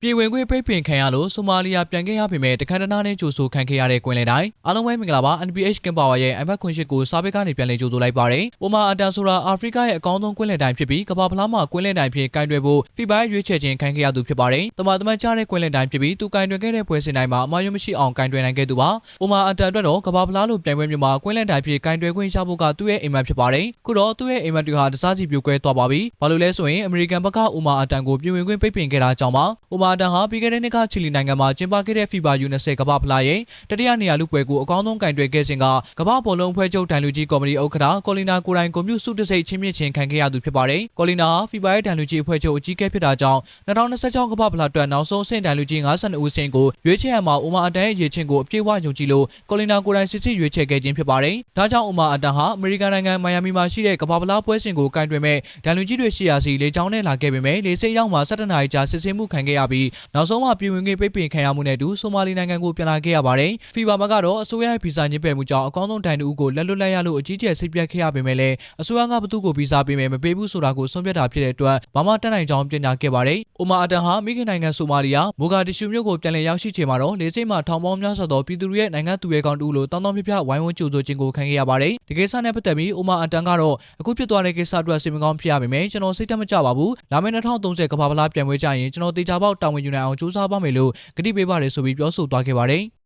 ပြည်ဝင်ခွင့်ပိတ်ပင်ခံရလို့ဆိုမာလီယာပြန်ခဲ့ရပေမဲ့တခါတနာနဲ့ကြိုဆိုခံခဲ့ရတဲ့ကွင်းလယ်တိုင်းအားလုံးပဲမင်္ဂလာပါ NPH ကင်ပါဝါရဲ့ iPad ခွန်ရှိကိုစာပေကနေပြန်လည်ကြိုဆိုလိုက်ပါတယ်။အိုမာအတန်ဆိုတာအာဖရိကရဲ့အကောင်းဆုံးကွင်းလယ်တိုင်းဖြစ်ပြီးကမ္ဘာဖလားမှာကွင်းလယ်တိုင်းဖြစ်ကင်တွယ်ဖို့ FIBA ရွေးချယ်ခြင်းခံခဲ့ရသူဖြစ်ပါတယ်။တမန်ကျတဲ့ကွင်းလယ်တိုင်းဖြစ်ပြီးသူကင်တွယ်ခဲ့တဲ့ပွဲစဉ်တိုင်းမှာအမှားယွင်းမရှိအောင်ကင်တွယ်နိုင်ခဲ့သူပါ။အိုမာအတန်အတွက်တော့ကမ္ဘာဖလားလိုပြိုင်ပွဲမျိုးမှာကွင်းလယ်တိုင်းဖြစ်ကင်တွယ်ခွင့်ရဖို့ကသူ့ရဲ့အိမ်မက်ဖြစ်ပါတယ်။ခုတော့သူ့ရဲ့အိမ်မက်တွေဟာတစားစီပြိုကွဲသွားပါပြီ။ဘာလို့လဲဆိုရင်အမေရိကန်ဘက်ကအိုမာအတန်ကိုပြည်ဝင်ခွင့်ပိတ်ပင်ခဲ့တာကြောင့်ပါ။အိုမာအတန်ဟာပြီးခဲ့တဲ့နှစ်ကချီလီနိုင်ငံမှာကျင်းပခဲ့တဲ့ FIBA U20 ကမ္ဘာဖလားရဲ့တတိယနေရာလူပွဲကိုအကောင်းဆုံးကင်တွယ်ခဲ့စဉ်ကကမ္ဘာဘောလုံးအဖွဲ့ချုပ်ဒိုင်လူကြီးကော်မတီဥက္ကဋ္ဌကော်လီနာကိုရိုင်ကိုမျိုးစုတစိတ်ချင်းမြင့်ချင်းခံခဲ့ရသူဖြစ်ပါတယ်။ကော်လီနာဟာ FIBA ရဲ့ဒိုင်လူကြီးအဖွဲ့ချုပ်အကြီးအကဲဖြစ်တာကြောင့်2026ကမ္ဘာဖလားအတွက်နောက်ဆုံးအဆင့်ဒိုင်လူကြီး52ဦးစင်ကိုရွေးချယ်ရမှာအိုမာအတန်ရဲ့ရည်ချင်းကိုအပြည့်အဝယုံကြည်လို့ကော်လီနာကိုရိုင်စစ်စစ်ရွေးချယ်ခဲ့ခြင်းဖြစ်ပါတယ်။ဒါကြောင့်အိုမာအတန်ဟာအမေရိကန်နိုင်ငံမိုင်ယာမီမှာရှိတဲ့ကမ္ဘာဖလားပွဲစဉ်ကိုကင်တွယ်မဲ့ဒိုင်လူကြီးတွေရှိရာစီလေကြောင်းနဲ့လာခဲ့ပေမဲ့လေဆိပ်ရောက်မှာ17နာရီကြာစစ်ဆေးမှုခံခဲ့ရပြီးနောက်ဆုံးမှပြည်ဝင်ခွင့်ပိတ်ပင်ခံရမှုနဲ့အတူဆိုမာလီနိုင်ငံကိုပြန်လာခဲ့ရပါတယ်။ FIBA ဘက်ကတော့အစိုးရရဲ့ဗီဇာညှိပယ်မှုကြောင့်အကောင်းဆုံးဒိုင်တူကိုလက်လွတ်လိုက်ရလို့အကြီးကျယ်စိတ်ပြတ်ခဲ့ရပေမဲ့လည်းအစိုးရကဘသူ့ကိုဗီဇာပေးမယ်မပေးဘူးဆိုတာကိုဆုံးဖြတ်တာဖြစ်တဲ့အတွက်ဘာမှတတ်နိုင်ကြောင်းကြေညာခဲ့ပါတယ်။အိုမာအတန်ဟာမိခင်နိုင်ငံဆိုမာလီယာမိုဂါဒစ်ရှူမြို့ကိုပြန်လည်ရောက်ရှိချိန်မှာတော့လေဆိပ်မှာထောင်ပေါင်းများစွာသောပြည်သူတွေရဲ့နိုင်ငံသူရဲကောင်းတူလို့တောင်းပြဝိုင်းဝန်းကြိုဆိုခြင်းကိုခံခဲ့ရပါတယ်။ဒီကိစ္စနဲ့ပတ်သက်ပြီးအိုမာအတန်ကတော့အခုဖြစ်သွားတဲ့ကိစ္စအတွက်စိတ်မကောင်းဖြစ်ရပေမဲ့ကျွန်တော်စိတ်သက်မကြပါဘူး။လာမယ့်2030ကမ္ဘာဖလားပြိုင်ပွဲကြရင်ကျွန်တော်တေချာပေါက်တာဝန်ယူနိုင်အောင်ကြိုးစားပါမယ်လို့ကတိပေးပါတယ်ဆိုပြီးပြောဆိုသွားခဲ့ပါတယ်။